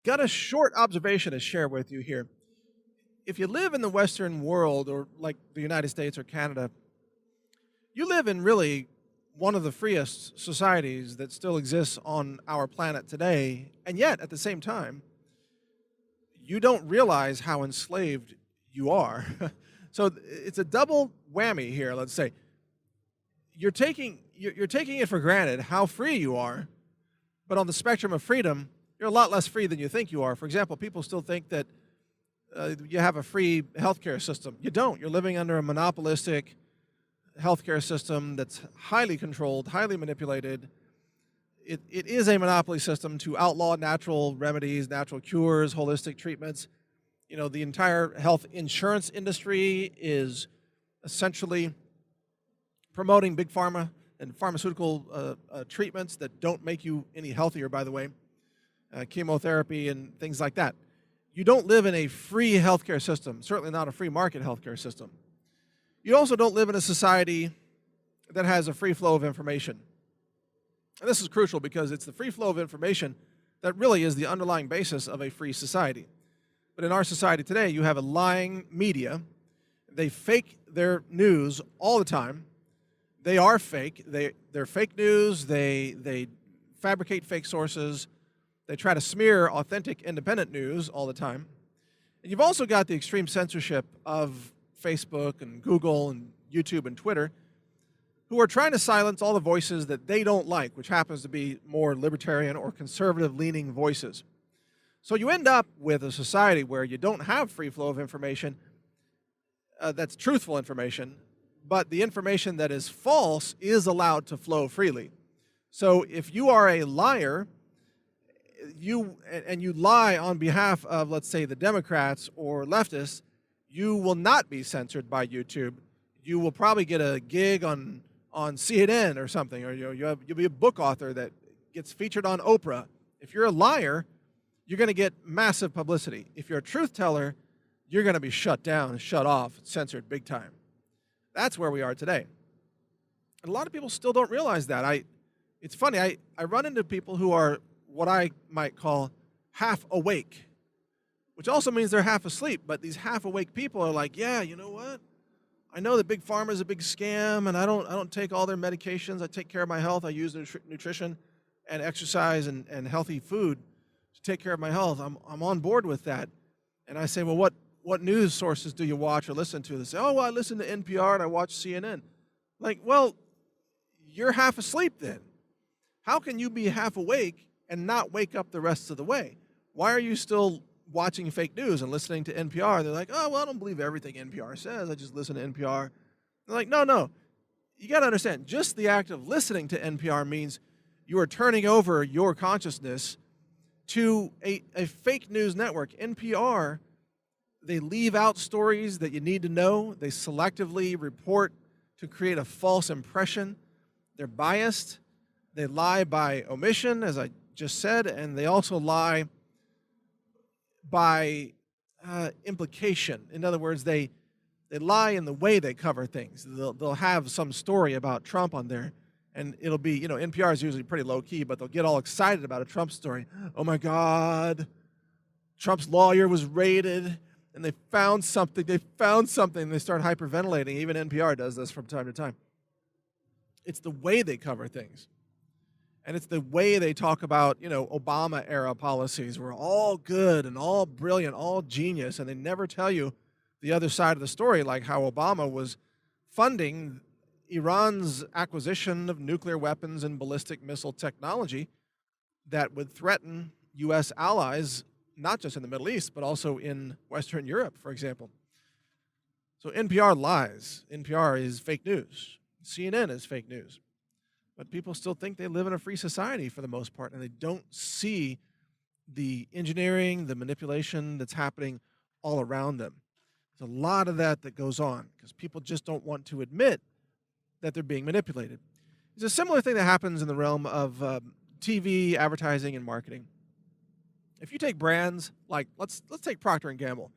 got a short observation to share with you here. If you live in the Western world, or like the United States or Canada, you live in really one of the freest societies that still exists on our planet today, and yet at the same time, you don't realize how enslaved you are. So it's a double whammy here. Let's say you're taking it for granted how free you are, but on the spectrum of freedom, you're a lot less free than you think you are. For example, people still think that you have a free healthcare system. You don't. You're living under a monopolistic healthcare system that's highly controlled, highly manipulated. It is a monopoly system to outlaw natural remedies, natural cures, holistic treatments. You know, the entire health insurance industry is essentially promoting big pharma and pharmaceutical treatments that don't make you any healthier, by the way, chemotherapy and things like that. You don't live in a free healthcare system, certainly not a free market healthcare system. You also don't live in a society that has a free flow of information. And this is crucial because it's the free flow of information that really is the underlying basis of a free society. But in our society today, you have a lying media. They fake their news all the time. They are fake. They're fake news. They fabricate fake sources. They try to smear authentic, independent news all the time. And you've also got the extreme censorship of Facebook and Google and YouTube and Twitter, who are trying to silence all the voices that they don't like, which happens to be more libertarian or conservative-leaning voices. So you end up with a society where you don't have free flow of information that's truthful information, but the information that is false is allowed to flow freely. So if you are a liar, you lie on behalf of, let's say, the Democrats or leftists, you will not be censored by YouTube. You will probably get a gig on CNN or something, or you'll be a book author that gets featured on Oprah. If you're a liar, you're going to get massive publicity. If you're a truth teller, you're going to be shut down, shut off, censored big time. That's where we are today. And a lot of people still don't realize that. It's funny, I run into people who are what I might call half awake, which also means they're half asleep. But these half awake people are like, yeah, you know what? I know that big pharma is a big scam, and I don't take all their medications. I take care of my health. I use nutrition and exercise and healthy food to take care of my health. I'm on board with that. And I say, well, what news sources do you watch or listen to? They say, oh, well, I listen to NPR and I watch CNN. Like, well, you're half asleep then. How can you be half awake and not wake up the rest of the way? Why are you still watching fake news and listening to NPR? They're like, oh, well, I don't believe everything NPR says. I just listen to NPR. They're like, no. You got to understand, just the act of listening to NPR means you are turning over your consciousness to a fake news network. NPR, they leave out stories that you need to know. They selectively report to create a false impression. They're biased. They lie by omission, as I just said, and they also lie by implication. In other words, they lie in the way they cover things. They'll have some story about Trump on there, and it'll be, NPR is usually pretty low-key, but they'll get all excited about a Trump story. Oh, my God, Trump's lawyer was raided, and they found something. They start hyperventilating. Even NPR does this from time to time. It's the way they cover things. And it's the way they talk about, Obama-era policies were all good and all brilliant, all genius, and they never tell you the other side of the story, like how Obama was funding Iran's acquisition of nuclear weapons and ballistic missile technology that would threaten U.S. allies, not just in the Middle East, but also in Western Europe, for example. So NPR lies. NPR is fake news. CNN is fake news. But people still think they live in a free society for the most part, and they don't see the engineering, the manipulation that's happening all around them. There's a lot of that goes on because people just don't want to admit that they're being manipulated. There's a similar thing that happens in the realm of TV, advertising, and marketing. If you take brands like, let's take Procter & Gamble,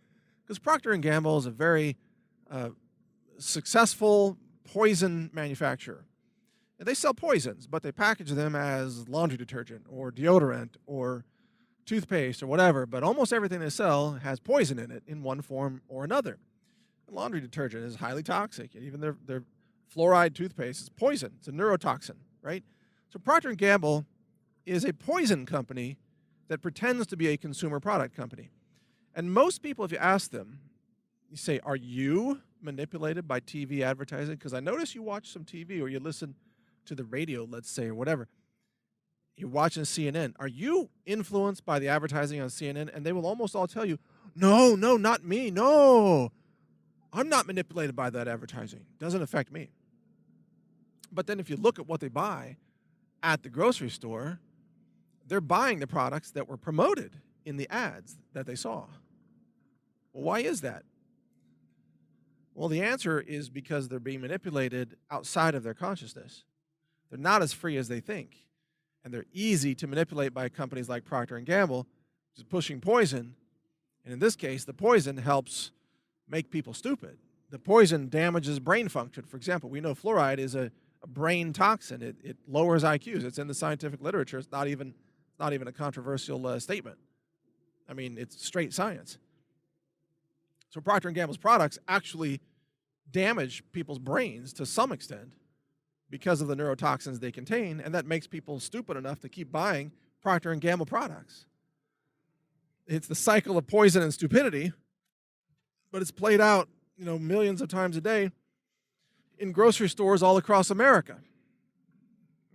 because Procter & Gamble is a very successful poison manufacturer. And they sell poisons, but they package them as laundry detergent or deodorant or toothpaste or whatever, but almost everything they sell has poison in it in one form or another. Laundry detergent is highly toxic, and even their fluoride toothpaste is poison. It's a neurotoxin, right? So Procter & Gamble is a poison company that pretends to be a consumer product company. And most people, if you ask them, you say, are you manipulated by TV advertising? Because I notice you watch some TV or you listen to the radio, let's say, or whatever. You're watching CNN. Are you influenced by the advertising on CNN? And they will almost all tell you, no, not me. No, I'm not manipulated by that advertising. It doesn't affect me. But then if you look at what they buy at the grocery store, they're buying the products that were promoted in the ads that they saw. Well, why is that? Well, the answer is because they're being manipulated outside of their consciousness. They're not as free as they think. And they're easy to manipulate by companies like Procter & Gamble, which is pushing poison. And in this case, the poison helps make people stupid. The poison damages brain function. For example, we know fluoride is a brain toxin. It lowers IQs. It's in the scientific literature. It's not even a controversial statement. I mean, it's straight science. So Procter & Gamble's products actually damage people's brains to some extent because of the neurotoxins they contain, and that makes people stupid enough to keep buying Procter & Gamble products. It's the cycle of poison and stupidity, but it's played out, millions of times a day in grocery stores all across America.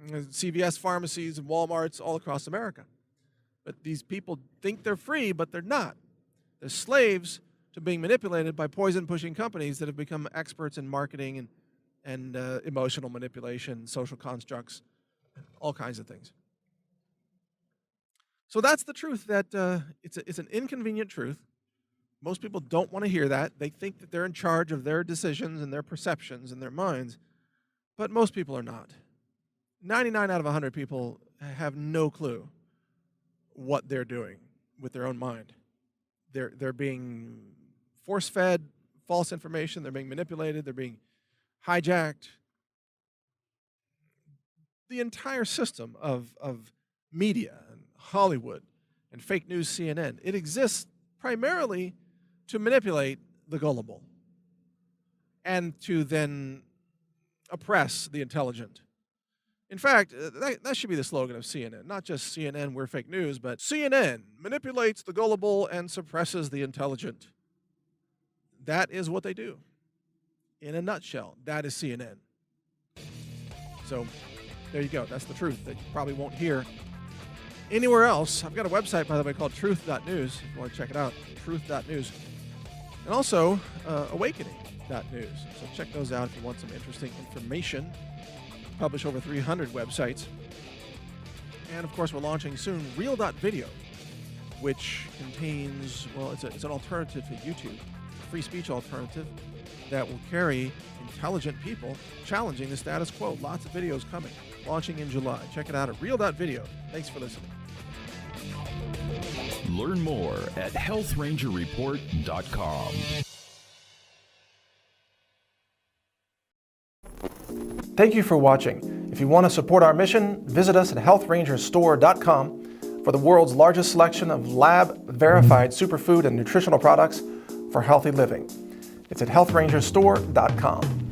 CVS pharmacies and Walmarts all across America. But these people think they're free, but they're not. They're slaves to being manipulated by poison-pushing companies that have become experts in marketing and emotional manipulation, social constructs, all kinds of things. So that's the truth. That it's an inconvenient truth. Most people don't want to hear that. They think that they're in charge of their decisions and their perceptions and their minds, but most people are not. 99 out of 100 people have no clue what they're doing with their own mind. They're being force-fed false information. They're being manipulated. They're being hijacked. The entire system of media and Hollywood and fake news CNN, it exists primarily to manipulate the gullible and to then oppress the intelligent. In fact, that should be the slogan of CNN. Not just CNN, we're fake news, but CNN manipulates the gullible and suppresses the intelligent. That is what they do. In a nutshell, that is CNN. So there you go. That's the truth that you probably won't hear anywhere else. I've got a website, by the way, called truth.news. If you want to check it out, truth.news. And also awakening.news. So check those out if you want some interesting information. Publish over 300 websites. And of course, we're launching soon Real.video, which contains, it's an alternative to YouTube, a free speech alternative that will carry intelligent people challenging the status quo. Lots of videos coming, launching in July. Check it out at Real.video. Thanks for listening. Learn more at healthrangerreport.com. Thank you for watching. If you want to support our mission, visit us at healthrangerstore.com for the world's largest selection of lab-verified superfood and nutritional products for healthy living. It's at healthrangerstore.com.